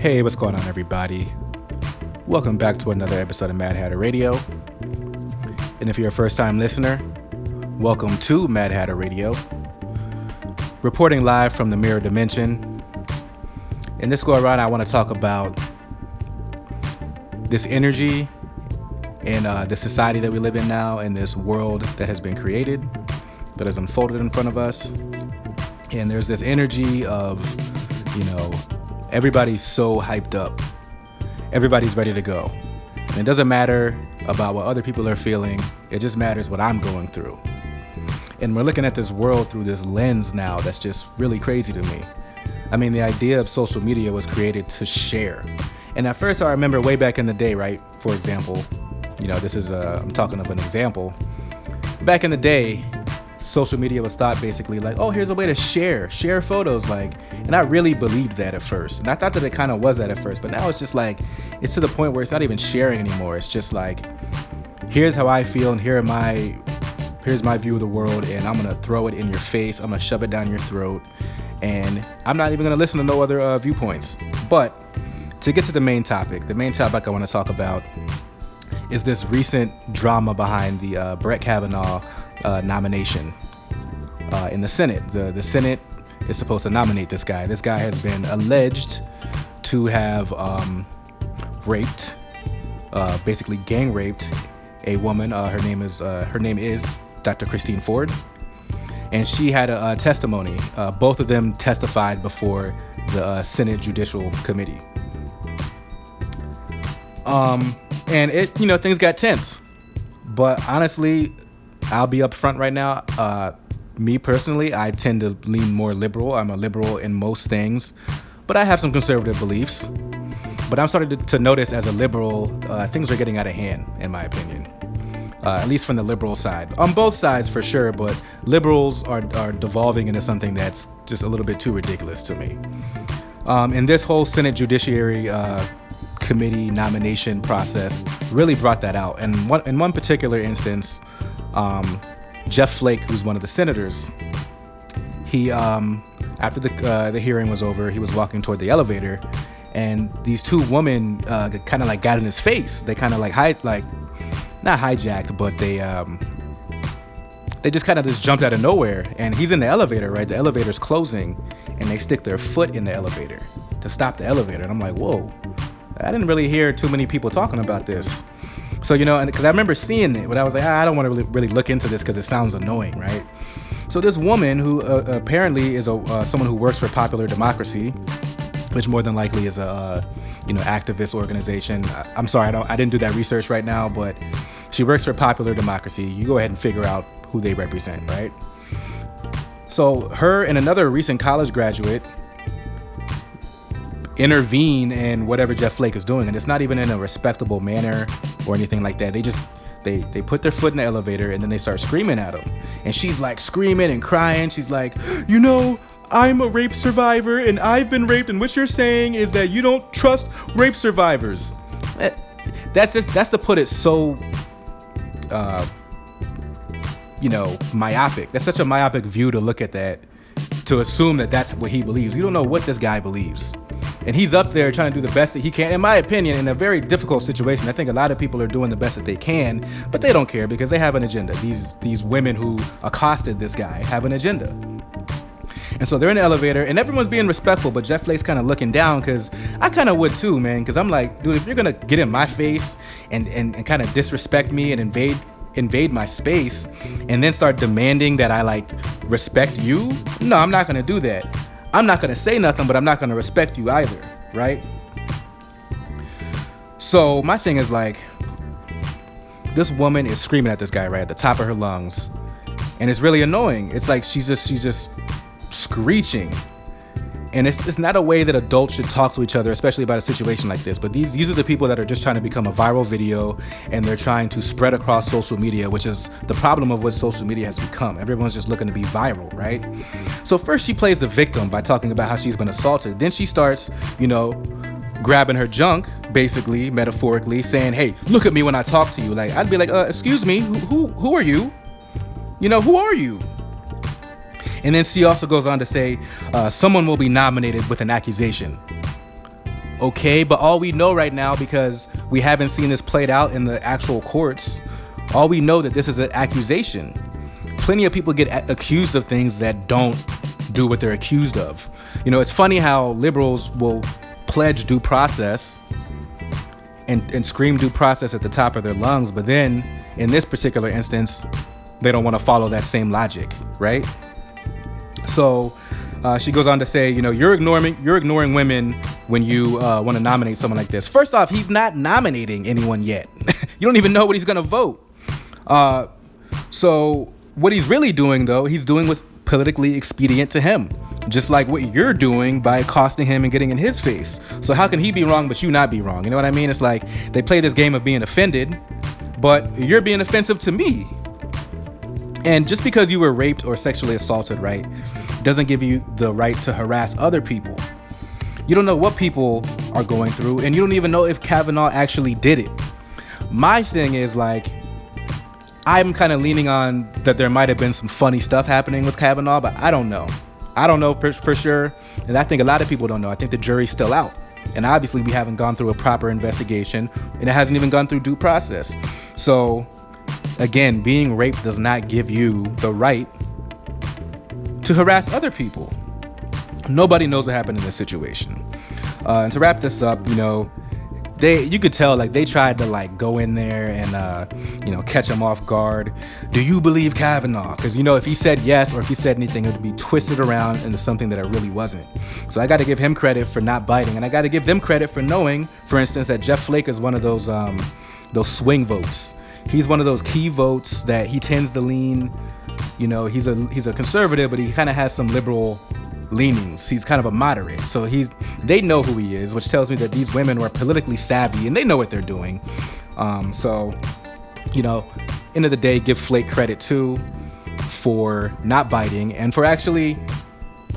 Hey, what's going on, everybody? Welcome back to another episode of Mad Hatter Radio. And if you're a first-time listener, welcome to Mad Hatter Radio. Reporting live from the Mirror Dimension. In this go-around, I want to talk about this energy and the society that we live in now, and this world that has been created, that has unfolded in front of us. And there's this energy of, everybody's so hyped up. Everybody's ready to go. And it doesn't matter about what other people are feeling. It just matters what I'm going through. And we're looking at this world through this lens now that's just really crazy to me. I mean, the idea of social media was created to share. And at first, I remember way back in the day, right? For example, I'm talking of an example. Back in the day, social media was thought basically like, oh, here's a way to share photos, and I really believed that at first. And I thought that it kind of was that at first, but now it's just like, it's to the point where it's not even sharing anymore. It's just like, here's how I feel, and here's my view of the world, and I'm gonna throw it in your face. I'm gonna shove it down your throat, and I'm not even gonna listen to no other viewpoints. But to get to the main topic I want to talk about is this recent drama behind the Brett Kavanaugh nomination in the Senate. The Senate is supposed to nominate this guy. This guy has been alleged to have raped, basically gang raped, a woman. Her name is Dr. Christine Ford, and she had a testimony. Both of them testified before the Senate Judicial Committee. And things got tense. But honestly, I'll be upfront right now. Me personally, I tend to lean more liberal. I'm a liberal in most things, but I have some conservative beliefs. But I'm starting to notice as a liberal, things are getting out of hand, in my opinion. At least from the liberal side. On both sides, for sure, but liberals are devolving into something that's just a little bit too ridiculous to me. And this whole Senate Judiciary Committee nomination process really brought that out. And in one particular instance, Jeff Flake, who's one of the senators, he after the hearing was over, he was walking toward the elevator, and these two women kind of got in his face. They kind of not hijacked, but they just kind of jumped out of nowhere. And he's in the elevator, right? The elevator's closing, and they stick their foot in the elevator to stop the elevator. And I'm like, whoa, I didn't really hear too many people talking about this. So, and because I remember seeing it, but I was like, I don't want to really look into this because it sounds annoying, right? So this woman who apparently is someone who works for Popular Democracy, which more than likely is a activist organization. I'm sorry, I didn't do that research right now, but she works for Popular Democracy. You go ahead and figure out who they represent, right? So her and another recent college graduate intervene in whatever Jeff Flake is doing, and it's not even in a respectable manner or anything like that. They put their foot in the elevator, and then they start screaming at him, and she's like screaming and crying. She's like, I'm a rape survivor, and I've been raped, and what you're saying is that you don't trust rape survivors. That's to put it so myopic. That's such a myopic view to look at that, to assume that that's what he believes. You don't know what this guy believes. And he's up there trying to do the best that he can, in my opinion, in a very difficult situation. I think a lot of people are doing the best that they can, but they don't care because they have an agenda. These women who accosted this guy have an agenda. And so they're in the elevator, and everyone's being respectful, but Jeff Flake's kind of looking down, because I kind of would too, man, because I'm like, dude, if you're going to get in my face and kind of disrespect me and invade my space and then start demanding that I respect you, no, I'm not going to do that. I'm not going to say nothing, but I'm not going to respect you either, right? So my thing is this woman is screaming at this guy right at the top of her lungs, and it's really annoying. It's like she's just screeching, and it's not a way that adults should talk to each other, especially about a situation like this. But these are the people that are just trying to become a viral video, and they're trying to spread across social media, which is the problem of what social media has become. Everyone's just looking to be viral, right? So first she plays the victim by talking about how she's been assaulted. Then she starts, grabbing her junk, basically, metaphorically, saying, hey, look at me when I talk to you. I'd be like, excuse me, who are you? Who are you? And then she also goes on to say, someone will be nominated with an accusation. Okay, but all we know right now, because we haven't seen this played out in the actual courts, all we know that this is an accusation. Plenty of people get accused of things that don't do what they're accused of. You know, it's funny how liberals will pledge due process and scream due process at the top of their lungs, but then in this particular instance, they don't want to follow that same logic, right? So she goes on to say, you know, you're ignoring women when you want to nominate someone like this. First off, he's not nominating anyone yet. You don't even know what he's going to vote. So what he's really doing, though, he's doing what's politically expedient to him, just like what you're doing by accosting him and getting in his face. So how can he be wrong but you not be wrong? You know what I mean? It's like they play this game of being offended, but you're being offensive to me. And just because you were raped or sexually assaulted, right, doesn't give you the right to harass other people. You don't know what people are going through, and you don't even know if Kavanaugh actually did it. My thing is, like, I'm kind of leaning on that there might have been some funny stuff happening with Kavanaugh, but I don't know. I don't know for sure, and I think a lot of people don't know. I think the jury's still out, and obviously we haven't gone through a proper investigation, and it hasn't even gone through due process. So again, being raped does not give you the right to harass other people. Nobody knows what happened in this situation. And to wrap this up, you know, you could tell, like, they tried to, like, go in there and, you know, catch him off guard. Do you believe Kavanaugh? Because, you know, if he said yes or if he said anything, it would be twisted around into something that it really wasn't. So I got to give him credit for not biting, and I got to give them credit for knowing, for instance, that Jeff Flake is one of those swing votes. He's one of those key votes that he tends to lean, you know, he's a conservative, but he kind of has some liberal leanings. He's kind of a moderate. So they know who he is, which tells me that these women were politically savvy and they know what they're doing. So, you know, end of the day, give Flake credit too for not biting and for actually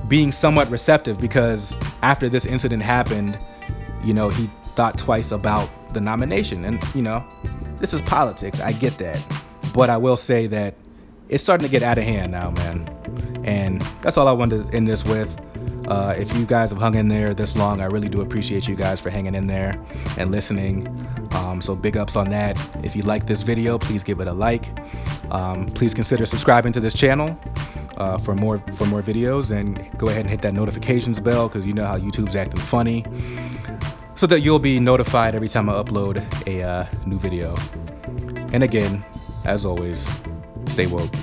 being somewhat receptive, because after this incident happened, you know, he thought twice about the nomination. And, you know, this is politics. I get that. But I will say that it's starting to get out of hand now, man. And that's all I wanted to end this with. If you guys have hung in there this long, I really do appreciate you guys for hanging in there and listening. So big ups on that. If you like this video, please give it a like. Please consider subscribing to this channel for more videos, and go ahead and hit that notifications bell, because you know how YouTube's acting funny, so that you'll be notified every time I upload a new video. And again, as always, stay woke.